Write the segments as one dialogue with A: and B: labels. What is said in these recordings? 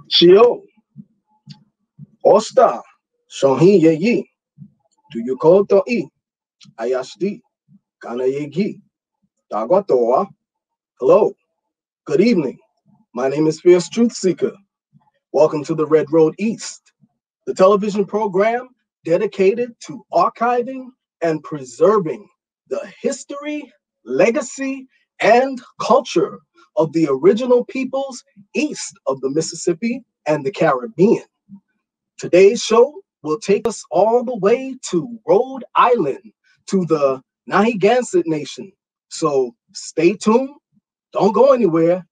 A: Shio, Osta, Shohin Yeyi, Tuyukoto I, Ayashdi, Kana Yegi, Dagwatoa. Hello, good evening. My name is Fierce Truth Seeker. Welcome to the Red Road East, the television program dedicated to archiving and preserving the history, legacy, and culture of the original peoples east of the Mississippi and the Caribbean. Today's show will take us all the way to Rhode Island, to the Narragansett Nation. So stay tuned, don't go anywhere.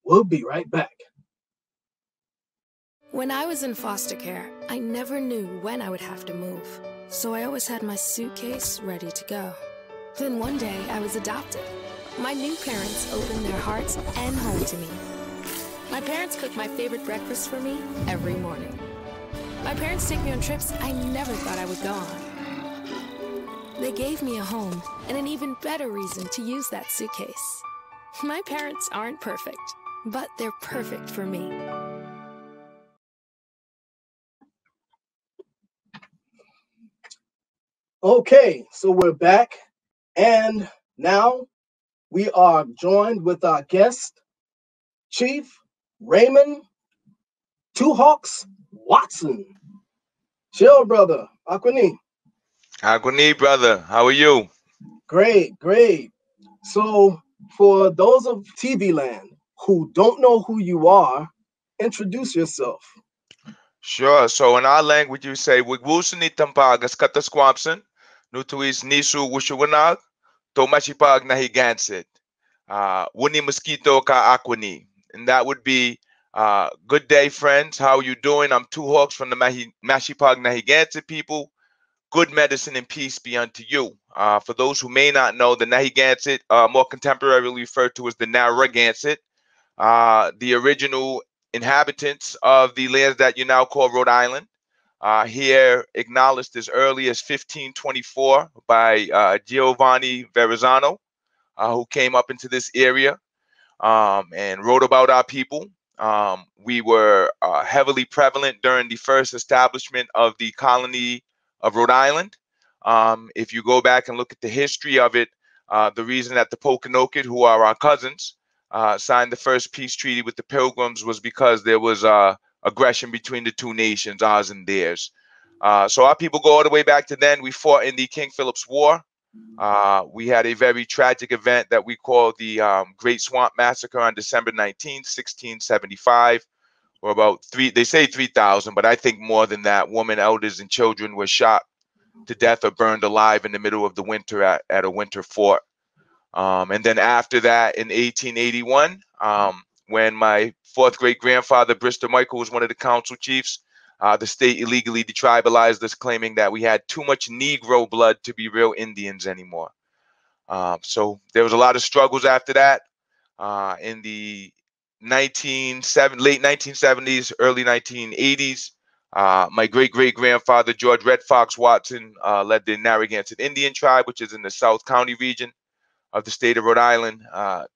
A: We'll be right back.
B: When I was in foster care, I never knew when I would have to move. So I always had my suitcase ready to go. Then one day, I was adopted. My new parents opened their hearts and home to me. My parents cook my favorite breakfast for me every morning. My parents take me on trips I never thought I would go on. They gave me a home and an even better reason to use that suitcase. My parents aren't perfect, but they're perfect for me.
A: Okay, so we're back, and now we are joined with our guest, Chief Raymond Two Hawks Watson. Chill, brother. Aquani.
C: Agony, brother. How are you?
A: Great, great. So, for those of TV land who don't know who you are, introduce yourself.
C: Sure. So in our language, you say, "Wigwusu tampagas katasquamson, nutuis nisu wushuwanag, tomashipag nahigansit, wuni mosquito ka aquani." And that would be, good day, friends. How are you doing? I'm Two Hawks from the Mashipag Nahigansit people. Good medicine and peace be unto you. For those who may not know, the Nahigansit, more contemporarily referred to as the Narragansett, the original inhabitants of the lands that you now call Rhode Island, here acknowledged as early as 1524 by Giovanni Verrazzano, who came up into this area and wrote about our people. We were heavily prevalent during the first establishment of the colony of Rhode Island. If you go back and look at the history of it, the reason that the Pokanoket, who are our cousins, signed the first peace treaty with the Pilgrims was because there was aggression between the two nations, ours and theirs. So our people go all the way back to then. We fought in the King Philip's War. We had a very tragic event that we call the Great Swamp Massacre on December 19th, 1675, or about they say 3,000, but I think more than that. Women, elders, and children were shot to death or burned alive in the middle of the winter at a winter fort. And then after that, in 1881, when my fourth great grandfather, Brister Michael, was one of the council chiefs, the state illegally detribalized us, claiming that we had too much Negro blood to be real Indians anymore. So there was a lot of struggles after that. In the late 1970s, early 1980s, my great-great-grandfather, George Red Fox Watson, led the Narragansett Indian tribe, which is in the South County region of the state of Rhode Island,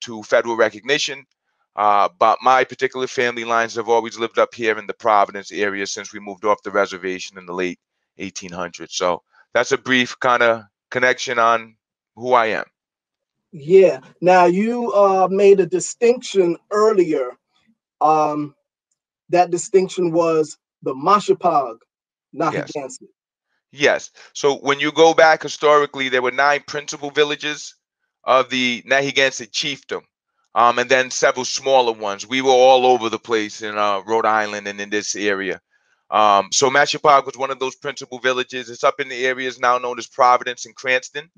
C: to federal recognition. But my particular family lines have always lived up here in the Providence area since we moved off the reservation in the late 1800s. So that's a brief kind of connection on who I am.
A: Yeah. Now, you made a distinction earlier. That distinction was the Mashapag Nahiganset.
C: Yes. So when you go back historically, there were 9 principal villages of the Nahiganset chiefdom, and then several smaller ones. We were all over the place in Rhode Island and in this area. So Mashapag was one of those principal villages. It's up in the areas now known as Providence and Cranston,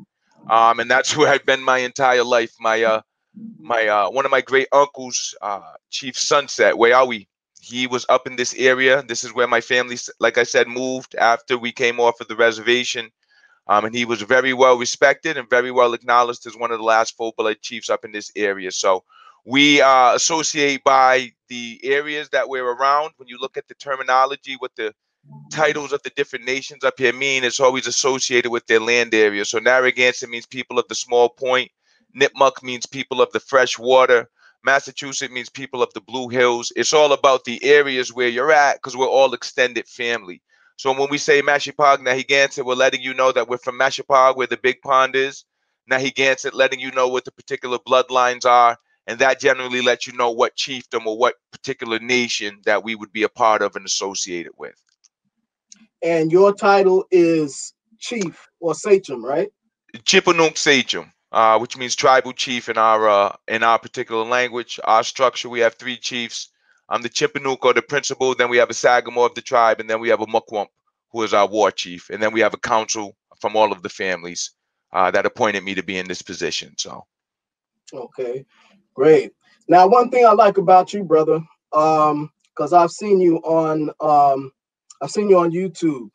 C: and that's where I've been my entire life. My one of my great uncles, Chief Sunset Wayawi, he was up in this area. This is where my family, like I said, moved after we came off of the reservation. And he was very well respected and very well acknowledged as one of the last full-blood chiefs up in this area. So we associate by the areas that we're around. When you look at the terminology, what the titles of the different nations up here mean, it's always associated with their land area. So Narragansett means people of the small point. Nipmuc means people of the fresh water. Massachusetts means people of the Blue Hills. It's all about the areas where you're at because we're all extended family. So when we say Mashipog, Narragansett, we're letting you know that we're from Mashipog, where the big pond is. Narragansett, letting you know what the particular bloodlines are. And that generally lets you know what chiefdom or what particular nation that we would be a part of and associated with.
A: And your title is Chief or Sachem, right?
C: Chippanunk Sachem, which means tribal chief in our particular language. Our structure, we have 3 chiefs. I'm the Chippanunk or the principal. Then we have a Sagamore of the tribe, and then we have a Mukwump, who is our war chief. And then we have a council from all of the families that appointed me to be in this position. So,
A: okay, great. Now, one thing I like about you, brother, because I've seen you on YouTube,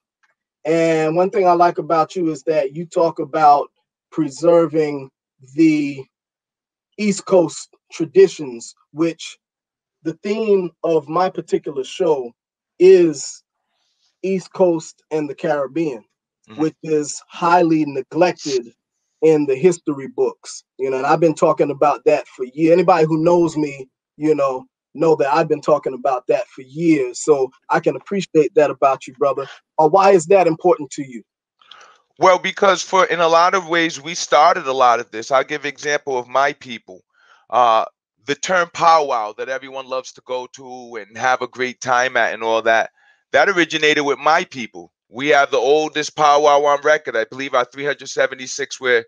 A: and one thing I like about you is that you talk about preserving the East Coast traditions, which the theme of my particular show is East Coast and the Caribbean, which is highly neglected in the history books. You know, and I've been talking about that for years. Anybody who knows me, you know that I've been talking about that for years. So I can appreciate that about you, brother. Why is that important to you?
C: Well, because in a lot of ways, we started a lot of this. I'll give an example of my people. The term powwow that everyone loves to go to and have a great time at and all that, that originated with my people. We have the oldest powwow on record. I believe our 376, where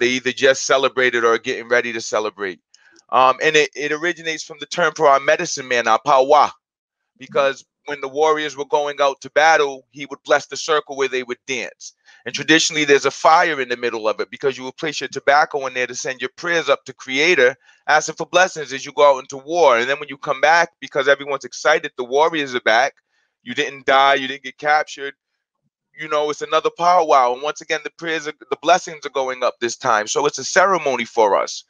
C: they either just celebrated or are getting ready to celebrate. And it originates from the term for our medicine man, our powwow, because when the warriors were going out to battle, he would bless the circle where they would dance. And traditionally, there's a fire in the middle of it because you will place your tobacco in there to send your prayers up to Creator, asking for blessings as you go out into war. And then when you come back, because everyone's excited, the warriors are back. You didn't die. You didn't get captured. You know, it's another powwow. And once again, the blessings are going up this time. So it's a ceremony for us.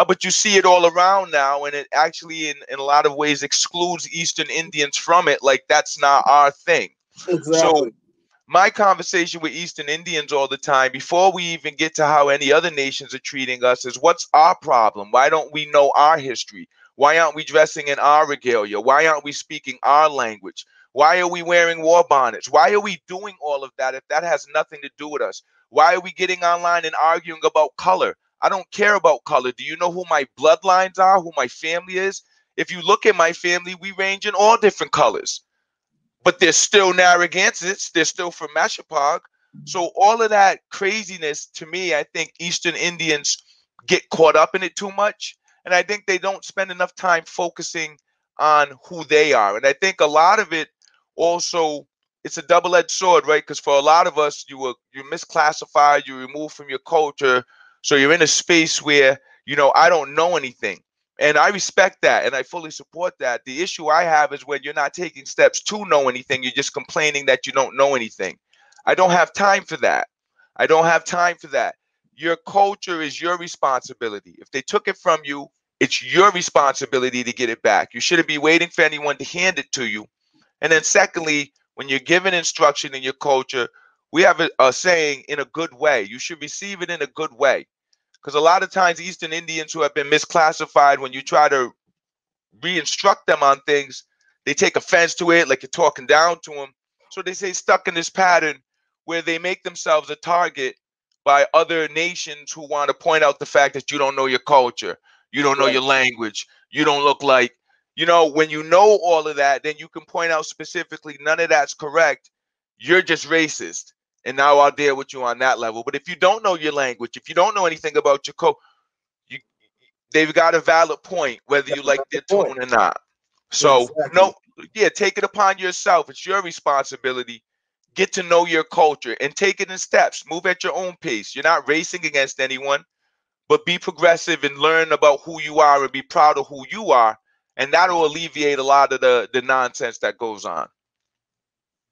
C: But you see it all around now, and it actually, in a lot of ways, excludes Eastern Indians from it. Like, that's not our thing.
A: Exactly.
C: So my conversation with Eastern Indians all the time, before we even get to how any other nations are treating us, is what's our problem? Why don't we know our history? Why aren't we dressing in our regalia? Why aren't we speaking our language? Why are we wearing war bonnets? Why are we doing all of that if that has nothing to do with us? Why are we getting online and arguing about color? I don't care about color. Do you know who my bloodlines are, who my family is? If you look at my family, we range in all different colors. But they're still Narragansetts. They're still from Mashipog. So all of that craziness, to me, I think Eastern Indians get caught up in it too much. And I think they don't spend enough time focusing on who they are. And I think a lot of it also, it's a double-edged sword, right? Because for a lot of us, you're misclassified, you're removed from your culture. So you're in a space where, I don't know anything. And I respect that, and I fully support that. The issue I have is when you're not taking steps to know anything, you're just complaining that you don't know anything. I don't have time for that. I don't have time for that. Your culture is your responsibility. If they took it from you, it's your responsibility to get it back. You shouldn't be waiting for anyone to hand it to you. And then secondly, when you're given instruction in your culture, we have a saying, in a good way. You should receive it in a good way. Because a lot of times Eastern Indians who have been misclassified, when you try to re-instruct them on things, they take offense to it, like you're talking down to them. So they stay stuck in this pattern where they make themselves a target by other nations who want to point out the fact that you don't know your culture, you don't know your language, you don't look like, when you know all of that, then you can point out specifically none of that's correct. You're just racist. And now I'll deal with you on that level. But if you don't know your language, if you don't know anything about your culture, they've got a valid point, whether you like their tone or not. So, take it upon yourself. It's your responsibility. Get to know your culture and take it in steps. Move at your own pace. You're not racing against anyone, but be progressive and learn about who you are and be proud of who you are. And that'll alleviate a lot of the nonsense that goes on.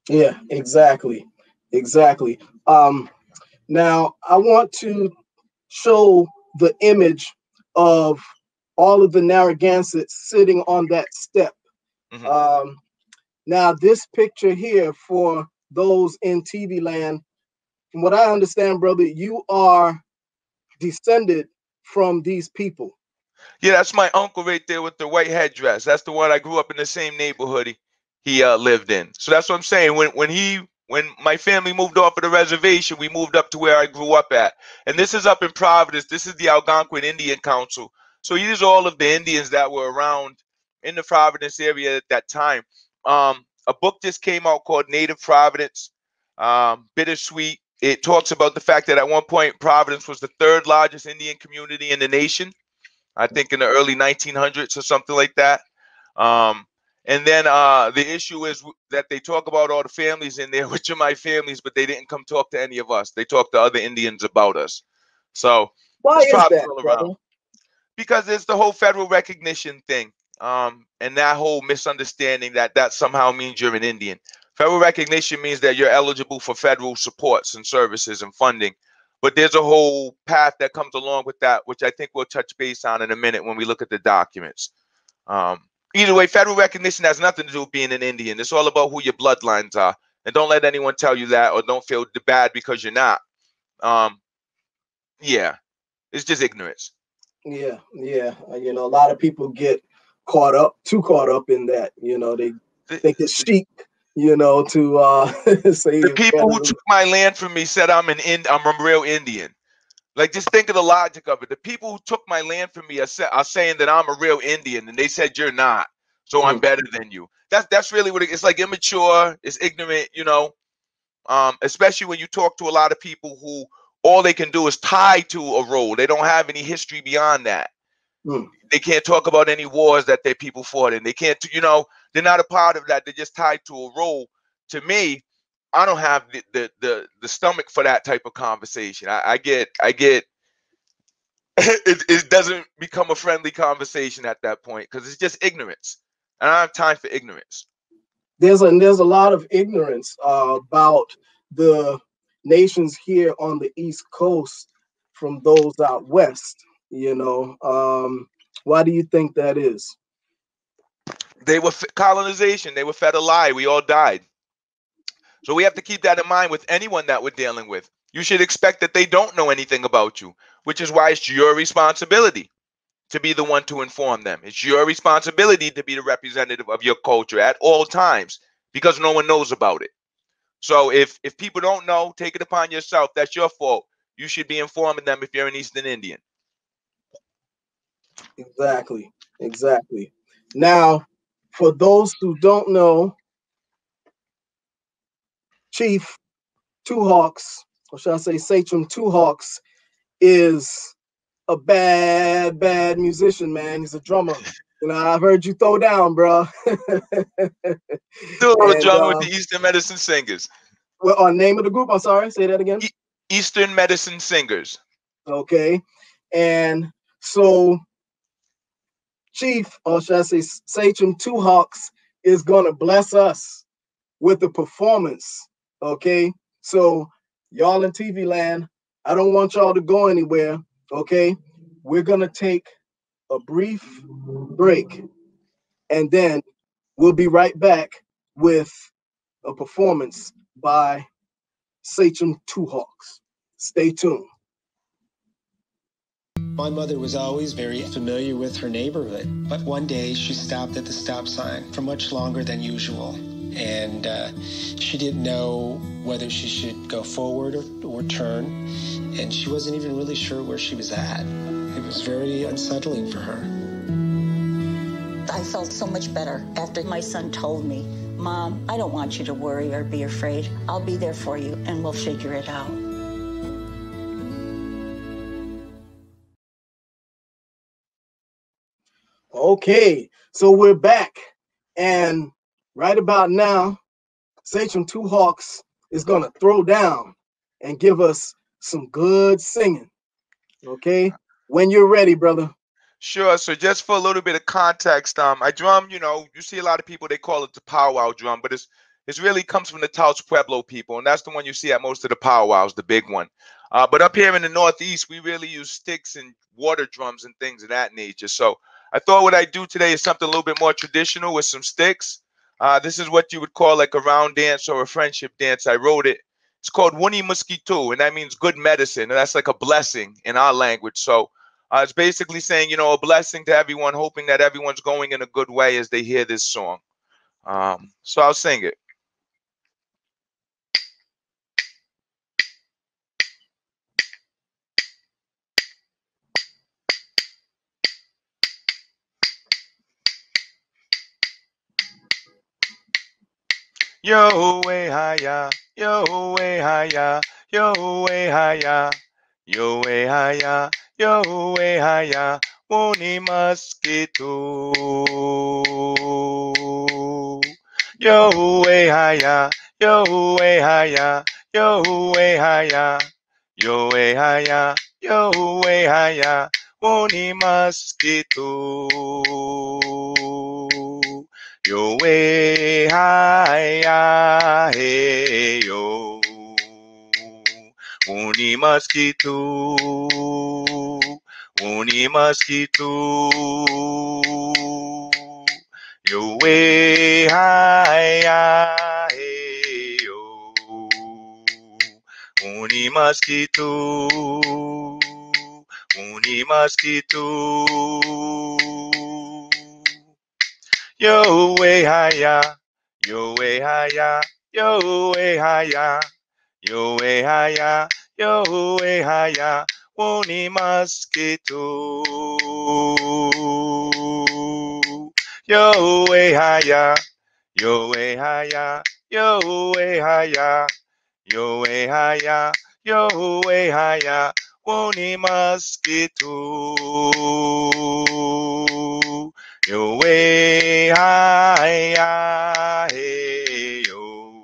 A: Yeah, exactly. Exactly. Now, I want to show the image of all of the Narragansetts sitting on that step. Now, this picture here, for those in TV land, from what I understand, brother, you are descended from these people.
C: Yeah, that's my uncle right there with the white headdress. That's the one I grew up in the same neighborhood he lived in. So that's what I'm saying. When my family moved off of the reservation, we moved up to where I grew up at. And this is up in Providence. This is the Algonquin Indian Council. So these are all of the Indians that were around in the Providence area at that time. A book just came out called Native Providence, Bittersweet. It talks about the fact that at one point Providence was the third largest Indian community in the nation. I think in the early 1900s or something like that. And then the issue is that they talk about all the families in there, which are my families, but they didn't come talk to any of us. They talked to other Indians about us. So
A: why
C: there's
A: is
C: problems
A: that,
C: all
A: brother?
C: around. Because it's the whole federal recognition thing, and that whole misunderstanding that somehow means you're an Indian. Federal recognition means that you're eligible for federal supports and services and funding. But there's a whole path that comes along with that, which I think we'll touch base on in a minute when we look at the documents. Either way, federal recognition has nothing to do with being an Indian. It's all about who your bloodlines are. And don't let anyone tell you that, or don't feel bad because you're not. Yeah, it's just ignorance.
A: Yeah. You know, a lot of people get too caught up in that. You know, they think it's chic, you know, to say
C: the people who took my land from me said I'm a real Indian. Like, just think of the logic of it. The people who took my land from me are saying that I'm a real Indian, and they said you're not, so I'm better than you. That's really what it's like. Immature, it's ignorant, you know. Especially when you talk to a lot of people who all they can do is tie to a role. They don't have any history beyond that. They can't talk about any wars that their people fought in. They can't, you know, they're not a part of that. They're just tied to a role. To me, I don't have the stomach for that type of conversation. I get it doesn't become a friendly conversation at that point because it's just ignorance. And I don't have time for ignorance.
A: There's a lot of ignorance about the nations here on the East Coast from those out west. You know, why do you think that is?
C: They were colonization. They were fed a lie. We all died. So we have to keep that in mind with anyone that we're dealing with. You should expect that they don't know anything about you, which is why it's your responsibility to be the one to inform them. It's your responsibility to be the representative of your culture at all times because no one knows about it. So if people don't know, take it upon yourself. That's your fault. You should be informing them if you're an Eastern Indian.
A: Exactly. Now, for those who don't know, Chief Two Hawks, or should I say Sachem Two Hawks, is a bad musician, man. He's a drummer. You know, I've heard you throw down, bro.
C: Do a little drumming with the Eastern Medicine Singers.
A: Well, name of the group, I'm sorry, say that again.
C: Eastern Medicine Singers.
A: Okay. And so Chief, or should I say Sachem Two Hawks, is gonna bless us with the performance. Okay. So y'all in TV land, I don't want y'all to go anywhere. Okay. We're gonna take a brief break, and then we'll be right back with a performance by Sachem Two Hawks. Stay tuned.
D: My mother was always very familiar with her neighborhood, but one day she stopped at the stop sign for much longer than usual, and she didn't know whether she should go forward or turn, and she wasn't even really sure where she was at. It was very unsettling for her.
E: I felt so much better after my son told me, "Mom, I don't want you to worry or be afraid. I'll be there for you and we'll figure it out."
A: Okay, so we're back, and right about now, Sachem Two Hawks is gonna throw down and give us some good singing. Okay, when you're ready, brother.
C: Sure. So just for a little bit of context, I drum. You know, you see a lot of people, they call it the powwow drum, but it's really comes from the Taos Pueblo people, and that's the one you see at most of the powwows, the big one. But up here in the Northeast, we really use sticks and water drums and things of that nature. So I thought what I'd do today is something a little bit more traditional with some sticks. This is what you would call like a round dance or a friendship dance. I wrote it. It's called Wuni Mosquito, and that means good medicine, and that's like a blessing in our language. So It's basically saying, you know, a blessing to everyone, hoping that everyone's going in a good way as they hear this song. So I'll sing it. Yo way higher, yo way higher, yo way higher, yo way higher, yo way higher, Woni mosquito. Yo way higher, yo way higher, yo way higher, yo way higher, yo way higher, Woni mosquito. Yo way higher, hey yo, Woni mosquito, Woni mosquito. Yo way higher, hey yo, Woni mosquito, Woni mosquito. Yo way higher, yo way higher, yo way higher, yo way higher, yo way higher, Woni mosquito. Yo way higher, yo way higher, yo way higher, yo way higher, yo way higher, Woni mosquito. Yo way higher, hey yo,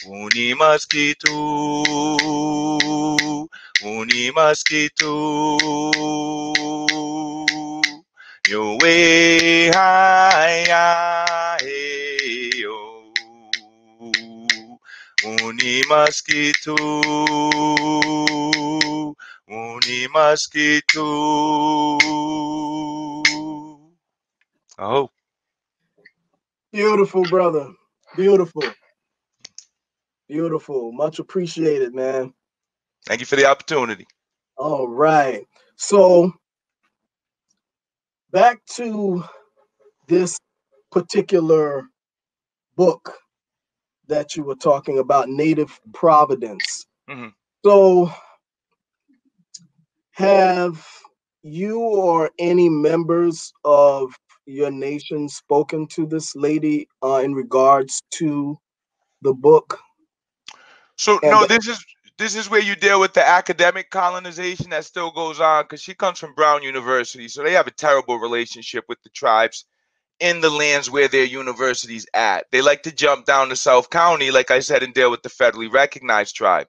C: Woni mosquito, Woni mosquito. Yo way higher, hey yo, Woni mosquito, Woni mosquito. Oh,
A: Beautiful, brother. Beautiful. Beautiful. Much appreciated, man.
C: thank you for the opportunity.
A: All right. So back to this particular book that you were talking about, Native Providence.
C: Mm-hmm.
A: So have you or any members of your nation spoken to this lady in regards to the book?
C: So
A: And
C: no, this is where you deal with the academic colonization that still goes on, because she comes from Brown University, so they have a terrible relationship with the tribes in the lands where their university's at. They like to jump down to South County, like I said, and deal with the federally recognized tribe.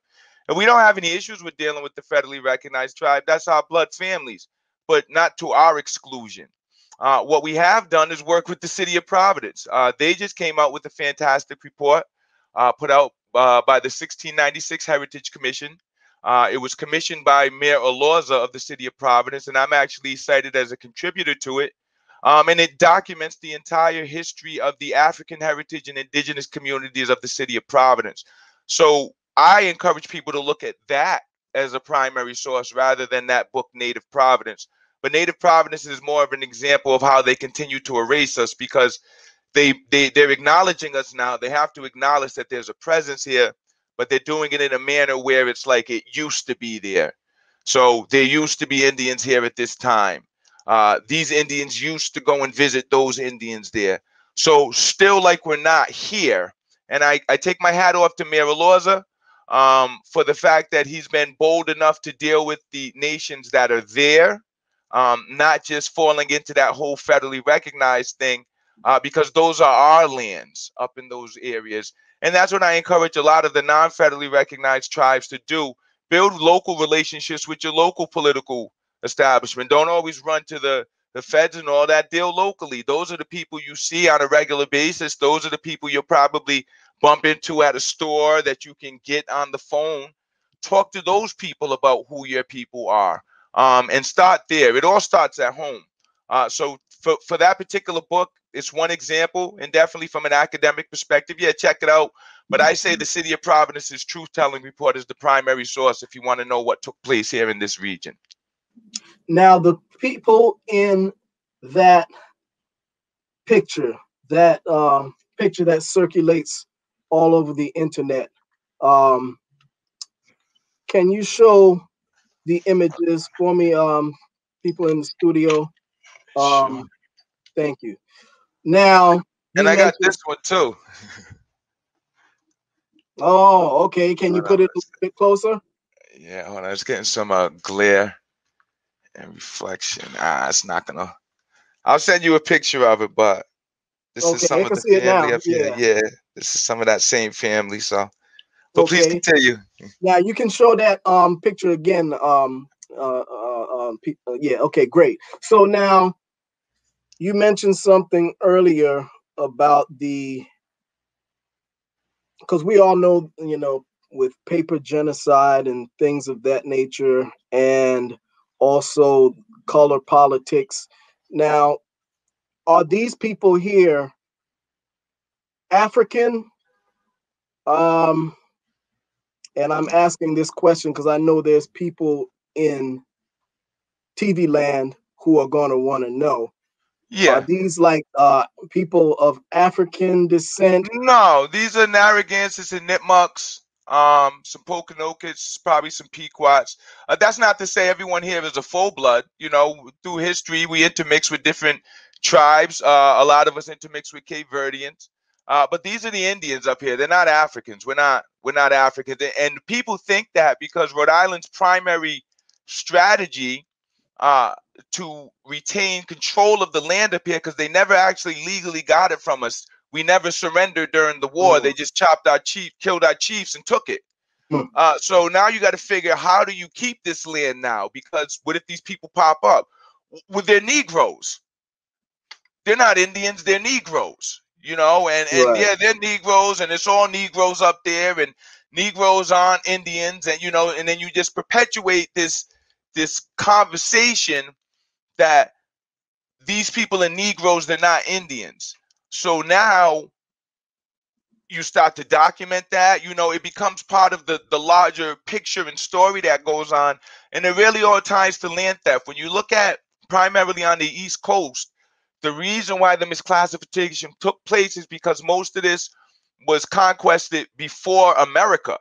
C: And we don't have any issues with dealing with the federally recognized tribe. That's our blood families, but not to our exclusion. What we have done is work with the city of Providence. They just came out with a fantastic report put out by the 1696 Heritage Commission. It was commissioned by Mayor Alorza of the city of Providence, and I'm actually cited as a contributor to it. And it documents the entire history of the African heritage and indigenous communities of the city of Providence. So I encourage people to look at that as a primary source rather than that book, Native Providence. But Native Providence is more of an example of how they continue to erase us, because they're acknowledging us now. They have to acknowledge that there's a presence here, but they're doing it in a manner where it's like it used to be there. So there used to be Indians here at this time. These Indians used to go and visit those Indians there. So still like we're not here. And I take my hat off to Mayor Alorza for the fact that he's been bold enough to deal with the nations that are there, not just falling into that whole federally recognized thing, because those are our lands up in those areas. And that's what I encourage a lot of the non-federally recognized tribes to do. Build local relationships with your local political establishment. Don't always run to the feds and all that. Deal locally. Those are the people you see on a regular basis. Those are the people you'll probably bump into at a store that you can get on the phone. Talk to those people about who your people are, and start there. It all starts at home. So for that particular book, it's one example, and definitely from an academic perspective, yeah, check it out. But I say the City of Providence's Truth-Telling Report is the primary source if you want to know what took place here in this region.
A: Now, the people in that picture, that picture that circulates all over the internet, can you show the images for me, people in the studio?
C: Sure.
A: Thank you. Now, you
C: And I got
A: mentioned.
C: this one too.
A: Oh, okay. Can you
C: Hold on,
A: put it a bit closer?
C: yeah, hold on. It's getting some glare and reflection. It's not gonna. I'll send you a picture of it, but this is
A: Okay,
C: some
A: I
C: of
A: can
C: the
A: see it
C: family
A: now.
C: up here.
A: Yeah.
C: Yeah, this is some of that same family. So, but please
A: Okay.
C: continue.
A: Now you can show that picture again. Yeah. Okay. Great. So now you mentioned something earlier about because we all know, with paper genocide and things of that nature, and also color politics. Now, are these people here African? Um, and I'm asking this question because I know there's people in TV land who are going to want to know. Are
C: Yeah.
A: these like people of African descent?
C: No, these are Narragansetts and Nipmucks, some Poconokeets, probably some Pequots. That's not to say everyone here is a full blood. You know, through history, we intermix with different tribes. A lot of us intermix with Cape Verdeans. But these are the Indians up here. They're not Africans. We're not Africans. And people think that because Rhode Island's primary strategy to retain control of the land up here, because they never actually legally got it from us. We never surrendered during the war. They just killed our chiefs and took it.
A: Mm.
C: So now you got to figure, how do you keep this land now? Because what if these people pop up? Well, they're Negroes. They're not Indians. They're Negroes. And
A: Right.
C: yeah, they're Negroes, and it's all Negroes up there, and Negroes aren't Indians, and then you just perpetuate this conversation that these people are Negroes, they're not Indians. So now you start to document that, it becomes part of the larger picture and story that goes on. And it really all ties to land theft. When you look at primarily on the East Coast, the reason why the misclassification took place is because most of this was conquested before America.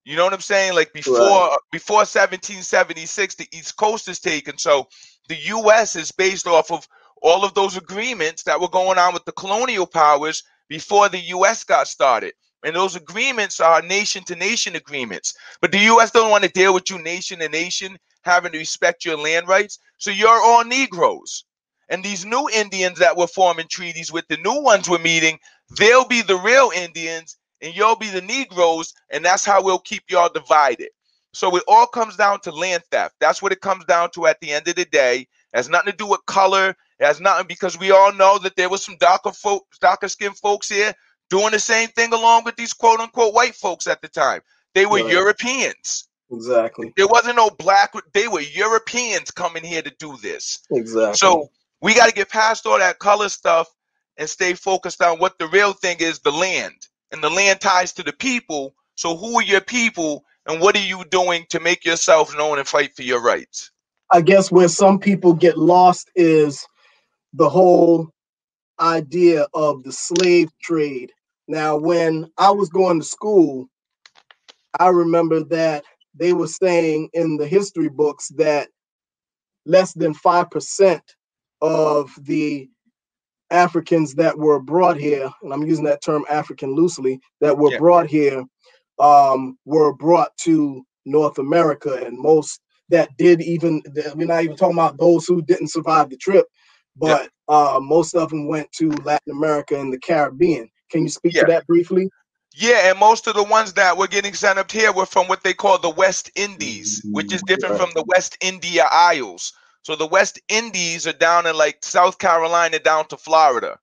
C: You know what I'm saying? Like
A: Right.
C: before 1776, the East Coast is taken. So the U.S. is based off of all of those agreements that were going on with the colonial powers before the U.S. got started. And those agreements are nation-to-nation agreements. But the U.S. don't want to deal with you nation to nation, having to respect your land rights. So you're all Negroes. And these new Indians that we're forming treaties with, the new ones we're meeting, they'll be the real Indians, and you'll be the Negroes, and that's how we'll keep y'all divided. So it all comes down to land theft. That's what it comes down to at the end of the day. It has nothing to do with color. It has nothing, because we all know that there was some darker skinned folks here doing the same thing along with these quote unquote white folks at the time. They were
A: Right.
C: Europeans.
A: Exactly.
C: There wasn't no black. They were Europeans coming here to do this.
A: Exactly.
C: So we got to get past all that color stuff and stay focused on what the real thing is, the land. And the land ties to the people. So who are your people, and what are you doing to make yourself known and fight for your rights?
A: I guess where some people get lost is the whole idea of the slave trade. Now, when I was going to school, I remember that they were saying in the history books that less than 5% of the Africans that were brought here, and I'm using that term African loosely, that were
C: Yeah.
A: brought here were brought to North America. And most that did, even, we're not even talking about those who didn't survive the trip,
C: Yeah.
A: but most of them went to Latin America and the Caribbean. Can you speak to
C: Yeah.
A: that briefly?
C: Yeah, and most of the ones that were getting sent up here were from what they call the West Indies, which is different from the West India Isles. So the West Indies are down in like South Carolina down to Florida.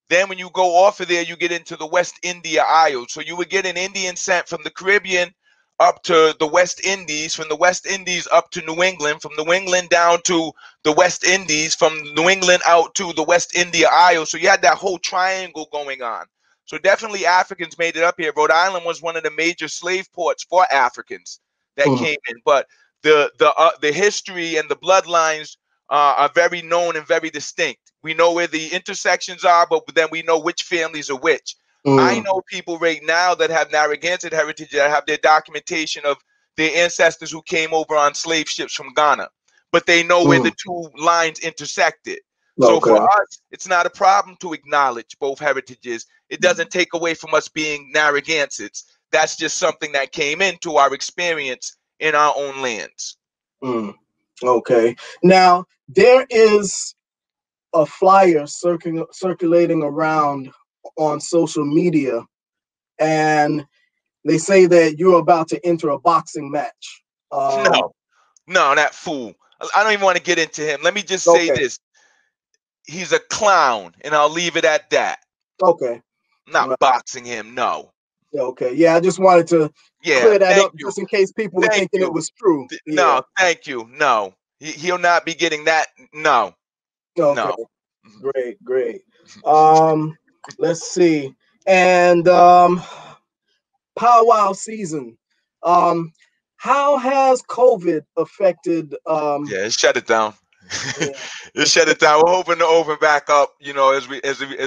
C: Then when you go off of there, you get into the West India Isles. So you would get an Indian sent from the Caribbean up to the West Indies, from the West Indies up to New England, from New England down to the West Indies, from New England out to the West India Isles. So you had that whole triangle going on. So definitely Africans made it up here. Rhode Island was one of the major slave ports for Africans that came in. But the history and the bloodlines are very known and very distinct. We know where the intersections are, but then we know which families are which. I know people right now that have Narragansett heritage that have their documentation of their ancestors who came over on slave ships from Ghana, but they know where the two lines intersected. So for us, it's not a problem to acknowledge both heritages. It doesn't take away from us being Narragansetts. That's just something that came into our experience in our own lands.
A: Okay. Now, there is a flyer circulating around on social media, and they say that you're about to enter a boxing match.
C: No, that fool. I don't even want to get into him. Let me just say this. He's a clown, and I'll leave it at that.
A: Okay.
C: I'm not boxing him, no.
A: Okay. Yeah, I just wanted to clear that up just in case people were thinking it was true.
C: No, thank you. No. He'll not be getting that. No.
A: Okay.
C: No.
A: Great. Let's see. And powwow season. How has COVID affected
C: yeah, shut it down. It shut it down. We're hoping to open back up, you know, as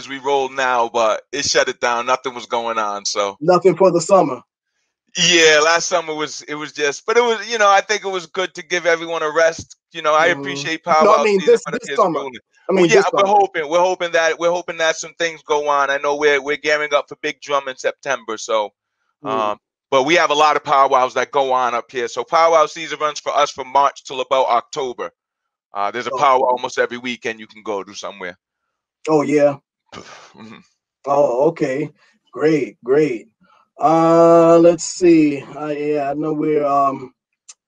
C: we roll now, but it shut it down. Nothing was going on. So
A: nothing for the summer.
C: Yeah, last summer was just, but it was, you know, I think it was good to give everyone a rest. You know, I appreciate powwow.
A: No, I mean this summer. I mean,
C: yeah, we're hoping that some things go on. I know we're gearing up for Big Drum in September, so but we have a lot of powwows that go on up here. So powwow season runs for us from March till about October. There's a powwow almost every weekend you can go to somewhere.
A: Oh yeah. Oh, okay. Great. Let's see. Yeah, I know we're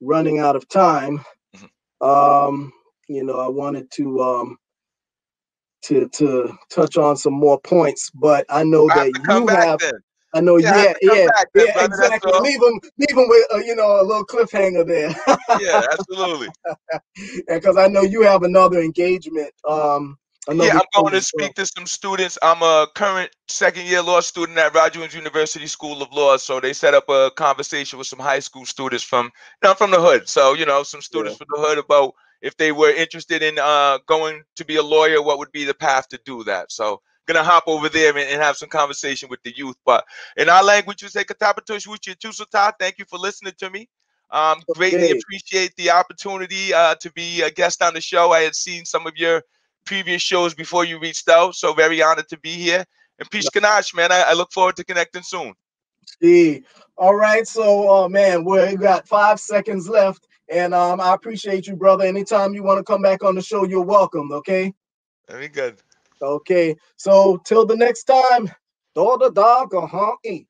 A: running out of time. You know, I wanted to touch on some more points, but I know that you have. I know, yeah, exactly. Leave them with you know, a little cliffhanger there.
C: Yeah, absolutely.
A: Because I know you have another engagement.
C: I'm going to speak to some students. I'm a current second-year law student at Roger Williams University School of Law. So they set up a conversation with some high school students from the hood. So, you know, some students from the hood about if they were interested in going to be a lawyer, what would be the path to do that. So gonna hop over there and have some conversation with the youth. But in our language, we say "Katapatush Wuchi Tusata." Thank you for listening to me. Greatly appreciate the opportunity to be a guest on the show. I had seen some of your previous shows before you reached out, so very honored to be here. And peace, Kanash, man. I look forward to connecting soon.
A: All right, so man, we got 5 seconds left, and I appreciate you, brother. Anytime you want to come back on the show, you're welcome. Okay.
C: Very good.
A: Okay, so till the next time, do the dog eat.